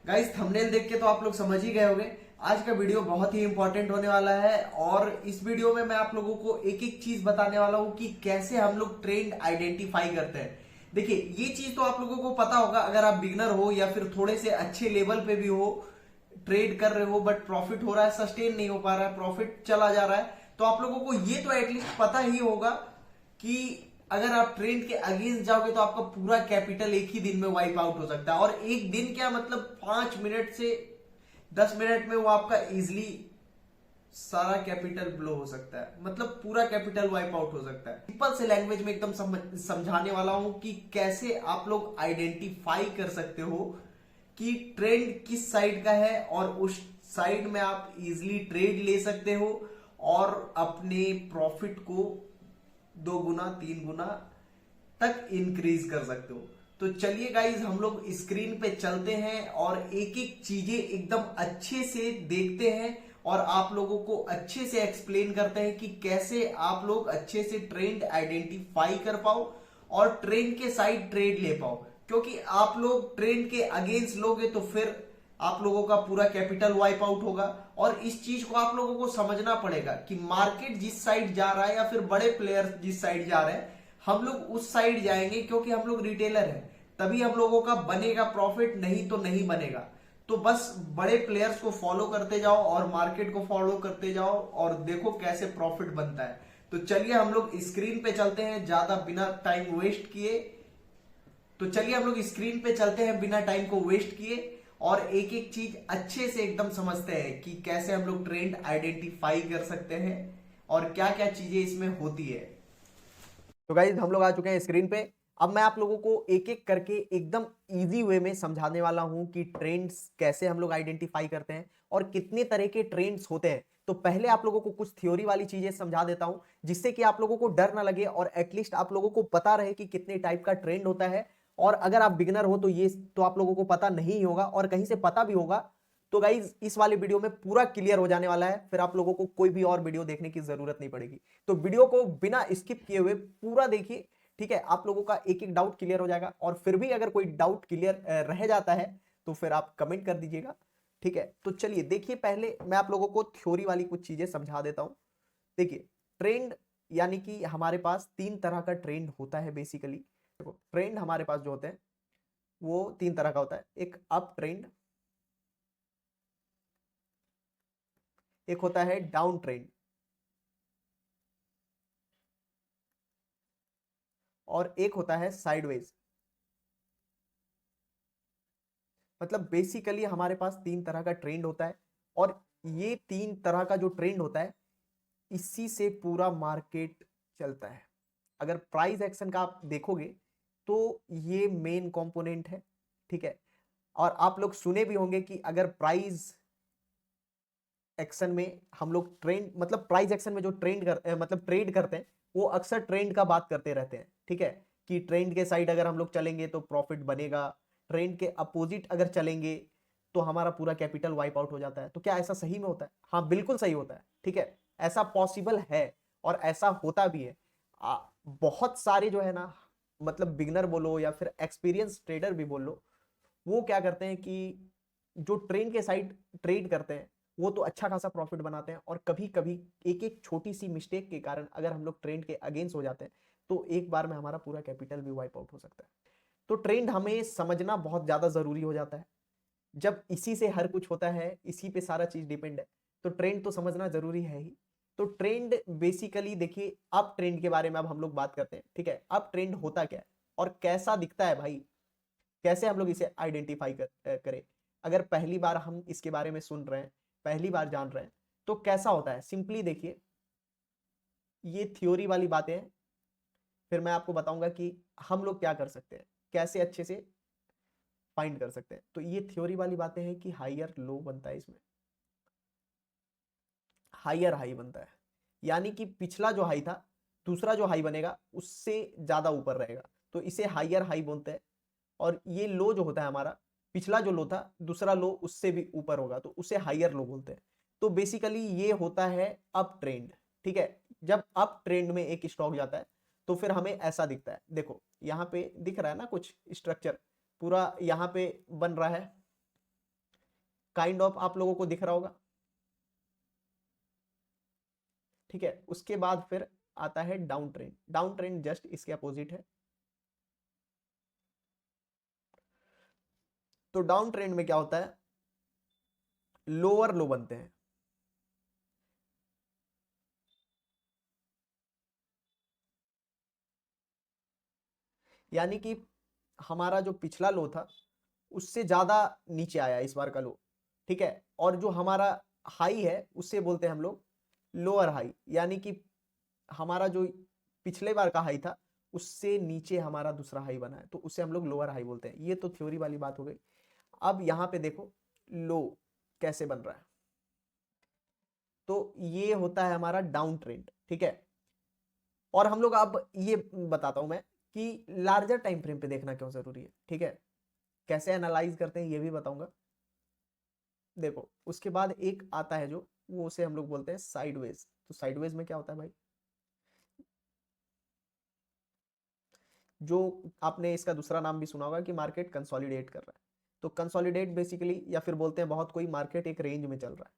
Guys thumbnail देख के तो आप लोग समझ ही गए होंगे। आज का वीडियो बहुत ही इंपॉर्टेंट होने वाला है और इस वीडियो में मैं आप लोगों को एक एक चीज बताने वाला हूं कि कैसे हम लोग ट्रेंड आइडेंटिफाई करते हैं। देखिए ये चीज तो आप लोगों को पता होगा अगर आप बिगनर हो या फिर थोड़े से अच्छे लेवल पे भी हो, ट्रेड कर रहे हो बट प्रॉफिट हो रहा है, सस्टेन नहीं हो पा रहा है, प्रॉफिट चला जा रहा है, तो आप लोगों को ये तो एटलीस्ट पता ही होगा कि अगर आप ट्रेंड के अगेंस्ट जाओगे तो आपका पूरा कैपिटल एक ही दिन में वाइप आउट हो सकता है। और एक दिन क्या मतलब 5 मिनट से 10 मिनट में वो आपका इजिली सारा कैपिटल ब्लो हो सकता है, मतलब पूरा कैपिटल वाइप आउट हो सकता है। सिंपल से लैंग्वेज में एकदम समझाने वाला हूं कि कैसे आप लोग आइडेंटिफाई कर सकते हो कि ट्रेंड किस साइड का है और उस साइड में आप इजिली ट्रेड ले सकते हो और अपने प्रॉफिट को 2 गुना 3 गुना तक इंक्रीज कर सकते हो। तो चलिए गाइज हम लोग स्क्रीन पे चलते हैं और एक एक चीजें एकदम अच्छे से देखते हैं और आप लोगों को अच्छे से एक्सप्लेन करते हैं कि कैसे आप लोग अच्छे से ट्रेंड आइडेंटिफाई कर पाओ और ट्रेंड के साइड ट्रेड ले पाओ। क्योंकि आप लोग ट्रेंड के अगेंस्ट लोगे तो फिर आप लोगों का पूरा कैपिटल वाइप आउट होगा। और इस चीज को आप लोगों को समझना पड़ेगा कि मार्केट जिस साइड जा रहा है या फिर बड़े प्लेयर जिस साइड जा रहे हैं हम लोग उस साइड जाएंगे, क्योंकि हम लोग रिटेलर हैं, तभी हम लोगों का बनेगा प्रॉफिट, नहीं तो नहीं बनेगा। तो बस बड़े प्लेयर्स को फॉलो करते जाओ और मार्केट को फॉलो करते जाओ और देखो कैसे प्रॉफिट बनता है। तो चलिए हम लोग स्क्रीन पे चलते हैं ज्यादा बिना टाइम वेस्ट किए। तो चलिए हम लोग स्क्रीन पे चलते हैं बिना टाइम को वेस्ट किए और एक एक चीज अच्छे से एकदम समझते हैं कि कैसे हम लोग ट्रेंड आइडेंटिफाई कर सकते हैं और क्या क्या चीजें इसमें होती है। तो गाइज हम लोग आ चुके हैं स्क्रीन पे। अब मैं आप लोगों को एक एक करके एकदम इजी वे में समझाने वाला हूं कि ट्रेंड्स कैसे हम लोग आइडेंटिफाई करते हैं और कितने तरह के ट्रेंड्स होते हैं। तो पहले आप लोगों को कुछ थ्योरी वाली चीजें समझा देता हूं जिससे कि आप लोगों को डर ना लगे और एटलीस्ट आप लोगों को पता रहे कि कितने टाइप का ट्रेंड होता है। और अगर आप बिगिनर हो तो ये तो आप लोगों को पता नहीं होगा, और कहीं से पता भी होगा तो गाइज इस वाले वीडियो में पूरा क्लियर हो जाने वाला है, फिर आप लोगों को कोई भी और वीडियो देखने की जरूरत नहीं पड़ेगी। तो वीडियो को बिना स्किप किए हुए पूरा देखिए, ठीक है। आप लोगों का एक एक डाउट क्लियर हो जाएगा और फिर भी अगर कोई डाउट क्लियर रह जाता है तो फिर आप कमेंट कर दीजिएगा, ठीक है। तो चलिए देखिए, पहले मैं आप लोगों को थ्योरी वाली कुछ चीजें समझा देता हूं। देखिए ट्रेंड यानी कि हमारे पास 3 तरह का ट्रेंड होता है बेसिकली। देखो ट्रेंड हमारे पास जो होते हैं वो 3 तरह का होता है। एक अप ट्रेंड, एक होता है डाउन ट्रेंड और एक होता है साइडवेज। मतलब बेसिकली हमारे पास 3 तरह का ट्रेंड होता है और ये 3 तरह का जो ट्रेंड होता है इसी से पूरा मार्केट चलता है। अगर प्राइस एक्शन का आप देखोगे तो ये मेन कंपोनेंट है, ठीक है। और आप लोग सुने भी होंगे कि अगर प्राइस एक्शन में हम लोग ट्रेंड मतलब प्राइस एक्शन में जो मतलब ट्रेड करते हैं वो अक्सर ट्रेंड का बात करते रहते हैं, ठीक है। कि ट्रेंड के साइड अगर हम लोग चलेंगे तो प्रॉफिट बनेगा, ट्रेंड के अपोजिट अगर चलेंगे तो हमारा पूरा कैपिटल वाइप आउट हो जाता है। तो क्या ऐसा सही में होता है? हाँ बिल्कुल सही होता है, ठीक है। ऐसा पॉसिबल है और ऐसा होता भी है। बहुत सारे जो है ना, मतलब बिगनर बोलो या फिर एक्सपीरियंस ट्रेडर भी बोल लो, वो क्या करते हैं कि जो ट्रेंड के साइड ट्रेड करते हैं वो तो अच्छा खासा प्रॉफिट बनाते हैं, और कभी कभी एक एक छोटी सी मिस्टेक के कारण अगर हम लोग ट्रेंड के अगेंस्ट हो जाते हैं तो एक बार में हमारा पूरा कैपिटल भी वाइप आउट हो सकता है। तो ट्रेंड हमें समझना बहुत ज्यादा जरूरी हो जाता है। जब इसी से हर कुछ होता है, इसी पे सारा चीज डिपेंड है, तो ट्रेंड तो समझना जरूरी है ही। तो ट्रेंड बेसिकली देखिए, अप ट्रेंड के बारे में अब हम लोग बात करते हैं, ठीक है। अप ट्रेंड होता क्या है और कैसा दिखता है भाई, कैसे हम लोग इसे आइडेंटिफाई करें। अगर पहली बार हम इसके बारे में सुन रहे हैं, पहली बार जान रहे हैं, तो कैसा होता है सिंपली देखिए। ये थ्योरी वाली बातें हैं, फिर मैं आपको बताऊंगा कि हम लोग क्या कर सकते हैं, कैसे अच्छे से फाइंड कर सकते हैं। तो ये थ्योरी वाली बातें हैं कि हाइयर लो बनता है इसमें, हाइयर हाई बनता है। यानी कि पिछला जो हाई था दूसरा जो हाई बनेगा उससे ज्यादा ऊपर रहेगा, तो इसे हाइयर हाई बोलते हैं। और ये लो जो होता है हमारा, पिछला जो लो था दूसरा लो उससे भी ऊपर होगा तो उसे हाइयर लो बोलते हैं। तो बेसिकली ये होता है अप ट्रेंड, ठीक है। जब अप ट्रेंड में एक स्टॉक जाता है तो फिर हमें ऐसा दिखता है। देखो यहाँ पे दिख रहा है ना कुछ स्ट्रक्चर, पूरा यहाँ पे बन रहा है, काइंड ऑफ आप लोगों को दिख रहा होगा, ठीक है। उसके बाद फिर आता है down trend. Down trend just इसके अपोजिट है। तो डाउन ट्रेंड में क्या होता है, लोअर लो बनते हैं। यानी कि हमारा जो पिछला लो था उससे ज्यादा नीचे आया इस बार का लो, ठीक है। और जो हमारा हाई है उससे बोलते हैं हम लोग लोअर हाई। यानी कि हमारा जो पिछले बार का हाई था उससे नीचे हमारा दूसरा हाई बना है, तो उससे हम लोग लोअर हाई बोलते हैं। ये तो थ्योरी वाली बात हो गई। अब यहां पे देखो लो कैसे बन रहा है, तो ये होता है हमारा डाउन ट्रेंड, ठीक है। और हम लोग अब ये बताता हूं मैं कि लार्जर टाइम फ्रेम पे देखना क्यों जरूरी है, ठीक है। कैसे एनालाइज करते हैं ये भी बताऊंगा। देखो उसके बाद एक आता है जो, वो उसे हम लोग बोलते हैं साइडवेज। तो साइडवेज में क्या होता है भाई, जो आपने इसका दूसरा नाम भी सुना होगा कि मार्केट कंसोलिडेट कर रहा है। तो कंसोलिडेट बेसिकली, या फिर बोलते हैं बहुत कोई, मार्केट एक रेंज में चल रहा है।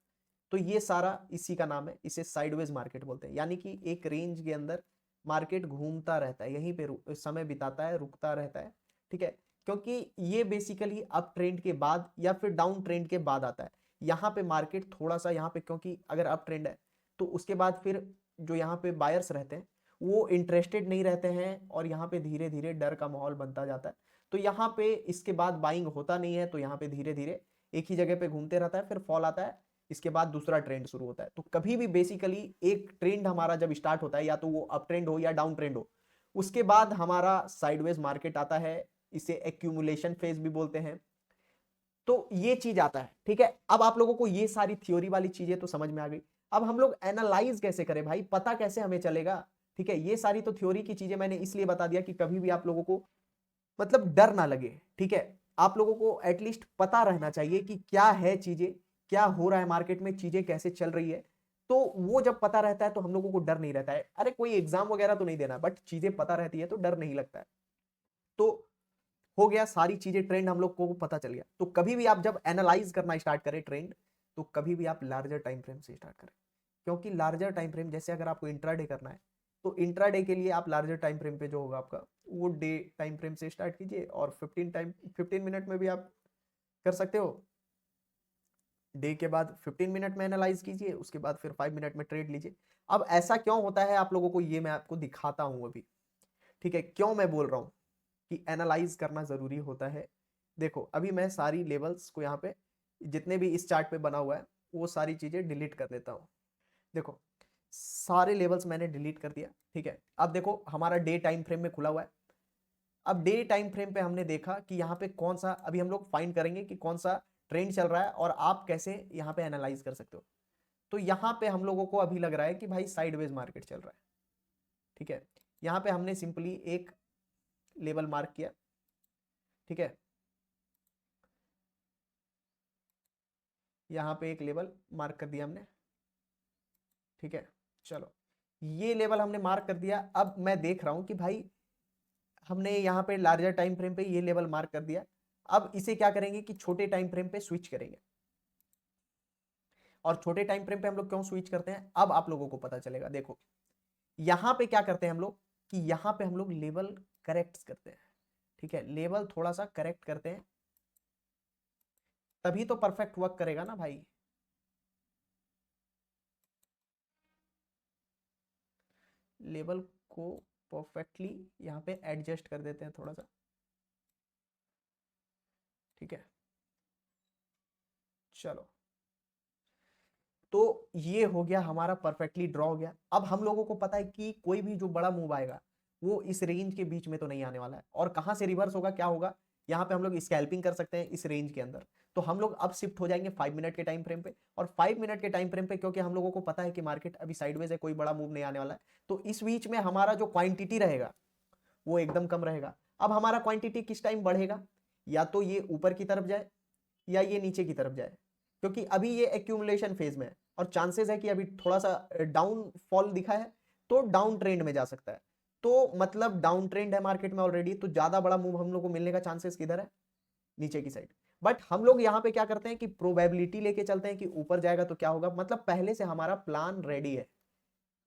तो ये सारा इसी का नाम है, इसे साइडवेज मार्केट बोलते हैं। यानी कि एक रेंज के अंदर मार्केट घूमता रहता है, यहीं पे समय बिताता है, रुकता रहता है, ठीक है। क्योंकि ये बेसिकली अप ट्रेंड के बाद या फिर डाउन ट्रेंड के बाद आता है। यहाँ पे मार्केट थोड़ा सा यहाँ पे, क्योंकि अगर अप ट्रेंड है तो उसके बाद फिर जो यहाँ पे बायर्स रहते हैं वो इंटरेस्टेड नहीं रहते हैं, और यहाँ पे धीरे धीरे डर का माहौल बनता जाता है। तो यहाँ पे इसके बाद बाइंग होता नहीं है, तो यहाँ पे धीरे धीरे एक ही जगह पे घूमते रहता है, फिर फॉल आता है, इसके बाद दूसरा ट्रेंड शुरू होता है। तो कभी भी बेसिकली एक ट्रेंड हमारा जब स्टार्ट होता है, या तो वो अप ट्रेंड हो या डाउन ट्रेंड हो, उसके बाद हमारा साइडवेज मार्केट आता है। इसे एक्यूमुलेशन फेज भी बोलते हैं। तो ये चीज आता है, ठीक है। अब आप लोगों को ये सारी थ्योरी वाली चीजें तो समझ में आ गई। अब हम लोग एनालाइज कैसे करें भाई, पता कैसे हमें चलेगा, ठीक है। ये सारी तो थ्योरी की चीजें मैंने इसलिए बता दिया कि कभी भी आप लोगों को मतलब डर ना लगे, ठीक है। आप लोगों को एटलीस्ट पता रहना चाहिए कि क्या है चीजें, क्या हो रहा है मार्केट में, चीजें कैसे चल रही है। तो वो जब पता रहता है तो हम लोगों को डर नहीं रहता है। अरे कोई एग्जाम वगैरह तो नहीं देना, बट चीजें पता रहती है तो डर नहीं लगता है। तो हो गया, सारी चीजें ट्रेंड हम लोग को पता चल गया। तो कभी भी आप जब एनालाइज करना स्टार्ट करें ट्रेंड, तो कभी भी आप लार्जर टाइम फ्रेम से स्टार्ट करें। क्योंकि लार्जर टाइम फ्रेम, जैसे अगर आपको इंट्राडे करना है तो इंट्राडे के लिए आप लार्जर टाइम फ्रेम पे जो होगा आपका, वो डे टाइम फ्रेम से स्टार्ट कीजिए, और 15 मिनट में भी आप कर सकते हो। डे के बाद 15 मिनट में एनालाइज कीजिए, उसके बाद फिर 5 मिनट में ट्रेड लीजिए। अब ऐसा क्यों होता है आप लोगों को, ये मैं आपको दिखाता हूं अभी, ठीक है। क्यों मैं बोल रहा हूं कि एनालाइज करना जरूरी होता है। देखो अभी मैं सारी लेवल्स को यहाँ पे जितने भी इस चार्ट पे बना हुआ है वो सारी चीजें डिलीट कर देता हूँ। देखो सारे लेवल्स मैंने डिलीट कर दिया, ठीक है। अब देखो हमारा डे टाइम फ्रेम में खुला हुआ है। अब डे टाइम फ्रेम पे हमने देखा कि यहाँ पे कौन सा, अभी हम लोग फाइंड करेंगे कि कौन सा ट्रेंड चल रहा है और आप कैसे यहाँ पे एनालाइज कर सकते हो। तो यहाँ पे हम लोगों को अभी लग रहा है कि भाई साइडवेज मार्केट चल रहा है, ठीक है। यहाँ पे हमने सिंपली एक लेवल मार्क किया, ठीक है। यहाँ पे एक लेवल मार्क कर दिया हमने, ठीक है। चलो ये लेवल हमने मार्क कर दिया। अब मैं देख रहा हूं कि भाई हमने यहाँ पे लार्जर टाइम फ्रेम पे ये लेवल मार्क कर दिया। अब इसे क्या करेंगे कि छोटे टाइम फ्रेम पे स्विच करेंगे। और छोटे टाइम फ्रेम पे हम लोग क्यों स्विच करते हैं, अब आप लोगों को पता चलेगा। देखो यहां पे क्या करते हैं हम लोग कि यहां पे हम लोग लेवल करेक्ट करते हैं, ठीक है। लेवल थोड़ा सा करेक्ट करते हैं, तभी तो परफेक्ट वर्क करेगा ना भाई। लेवल को परफेक्टली यहाँ पे एडजस्ट कर देते हैं थोड़ा सा, ठीक है। चलो तो ये हो गया हमारा, परफेक्टली ड्रॉ हो गया। अब हम लोगों को पता है कि कोई भी जो बड़ा मूव आएगा वो इस रेंज के बीच में तो नहीं आने वाला है, और कहां से रिवर्स होगा, क्या होगा, यहाँ पे हम लोग स्कैल्पिंग कर सकते हैं इस रेंज के अंदर। तो हम लोग अब शिफ्ट हो जाएंगे 5 मिनट के टाइम फ्रेम पे। और 5 मिनट के टाइम फ्रेम पे क्योंकि हम लोगों को पता है कि मार्केट अभी साइडवेज है, कोई बड़ा मूव नहीं आने वाला है, तो इस बीच में हमारा जो क्वांटिटी रहेगा वो एकदम कम रहेगा। अब हमारा क्वांटिटी किस टाइम बढ़ेगा, या तो ये ऊपर की तरफ जाए या ये नीचे की तरफ जाए, क्योंकि अभी ये एक्यूमुलेशन फेज में है, और चांसेस है कि अभी थोड़ा सा डाउन फॉल दिखा है तो डाउन ट्रेंड में जा सकता है। तो मतलब डाउन ट्रेंड है मार्केट में ऑलरेडी, तो ज्यादा बड़ा मूव हम लोग को मिलने का चांसेस किधर है, नीचे की साइड। बट हम लोग यहाँ पे क्या करते हैं कि प्रोबेबिलिटी लेके चलते हैं कि ऊपर जाएगा तो क्या होगा, मतलब पहले से हमारा प्लान रेडी है,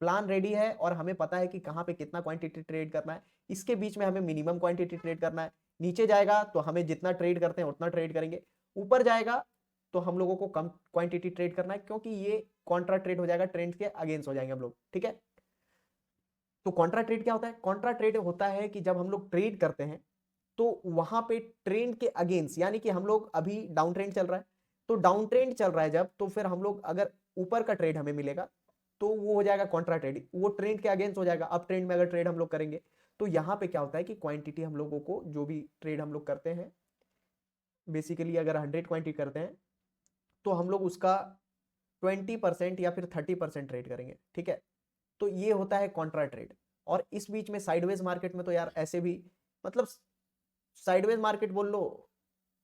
प्लान रेडी है और हमें पता है कि कहाँ पे कितना क्वांटिटी ट्रेड करना है, इसके बीच में हमें मिनिमम क्वांटिटी ट्रेड करना है। नीचे जाएगा तो हमें जितना ट्रेड करते हैं उतना ट्रेड करेंगे, ऊपर जाएगा तो हम लोगों को कम क्वांटिटी ट्रेड करना है, क्योंकि ये कॉन्ट्रा ट्रेड हो जाएगा, ट्रेंड के अगेंस्ट हो जाएंगे हम लोग, ठीक है। तो कॉन्ट्रा ट्रेड क्या होता है? कॉन्ट्रा ट्रेड होता है कि जब हम लोग ट्रेड करते हैं तो वहां पे ट्रेंड के अगेंस्ट, यानी कि हम लोग अभी डाउन ट्रेंड चल रहा है, तो डाउन ट्रेंड चल रहा है जब, तो फिर हम लोग अगर ऊपर का ट्रेड हमें मिलेगा तो वो हो जाएगा कॉन्ट्रा ट्रेड, वो ट्रेंड के अगेंस्ट हो जाएगा। अप ट्रेंड में अगर ट्रेड हम लोग करेंगे तो यहाँ पे क्या होता है कि क्वांटिटी हम लोगों को, जो भी ट्रेड हम लोग करते हैं, बेसिकली अगर 100 क्वांटिटी करते हैं तो हम लोग उसका 20% या फिर 30% ट्रेड करेंगे, ठीक है। तो ये होता है कॉन्ट्रा ट्रेड। और इस बीच में साइडवेज मार्केट में तो यार ऐसे भी, मतलब साइडवेज मार्केट बोल लो,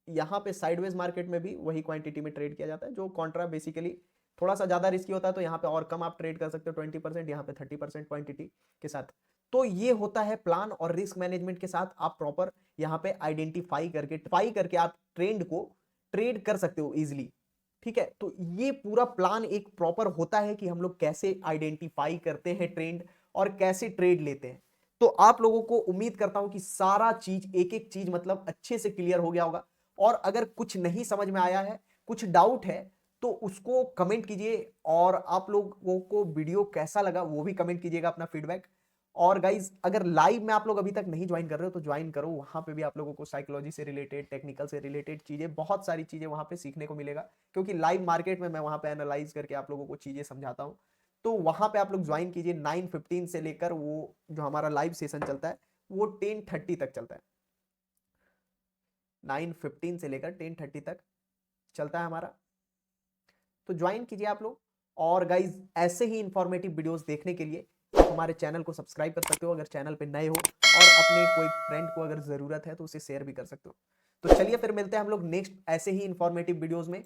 यहाँ पे साइडवेज मार्केट में भी वही क्वांटिटी में ट्रेड किया जाता है, जो कॉन्ट्रा बेसिकली थोड़ा सा ज्यादा रिस्की होता है, तो यहाँ पे और कम आप ट्रेड कर सकते हो 20%, यहाँ पे 30% क्वांटिटी के साथ। तो ये होता है प्लान और रिस्क मैनेजमेंट के साथ आप प्रॉपर यहाँ पे आइडेंटिफाई करके आप ट्रेंड को ट्रेड कर सकते हो इजिली, ठीक है। तो ये पूरा प्लान एक प्रॉपर होता है कि हम लोग कैसे आइडेंटिफाई करते हैं ट्रेंड और कैसे ट्रेड लेते हैं। तो आप लोगों को उम्मीद करता हूं कि सारा चीज, एक एक चीज मतलब अच्छे से क्लियर हो गया होगा। और अगर कुछ नहीं समझ में आया है, कुछ डाउट है, तो उसको कमेंट कीजिए। और आप लोगों को वीडियो कैसा लगा वो भी कमेंट कीजिएगा, अपना फीडबैक। और गाइज अगर लाइव में आप लोग अभी तक नहीं ज्वाइन कर रहे हो तो ज्वाइन करो, वहां पे भी आप लोगों को साइकोलॉजी से रिलेटेड, टेक्निकल से रिलेटेड चीजें, बहुत सारी चीजें वहां पे सीखने को मिलेगा, क्योंकि लाइव मार्केट में मैं वहां पे एनालाइज करके आप लोगों को चीजें समझाता हूं। तो वहां पे आप लोग ज्वाइन कीजिए। 9:15 से लेकर वो जो हमारा लाइव सेशन चलता है वो 10:30 तक चलता है, 9:15 से लेकर 10:30 तक चलता है हमारा। तो ज्वाइन कीजिए आप लोग। और गाइज ऐसे ही इंफॉर्मेटिव वीडियोस देखने के लिए आप हमारे चैनल को सब्सक्राइब कर सकते हो अगर चैनल पे नए हो, और अपने कोई फ्रेंड को अगर जरूरत है तो उसे शेयर भी कर सकते हो। तो चलिए फिर मिलते हैं हम लोग नेक्स्ट ऐसे ही इंफॉर्मेटिव वीडियोस में।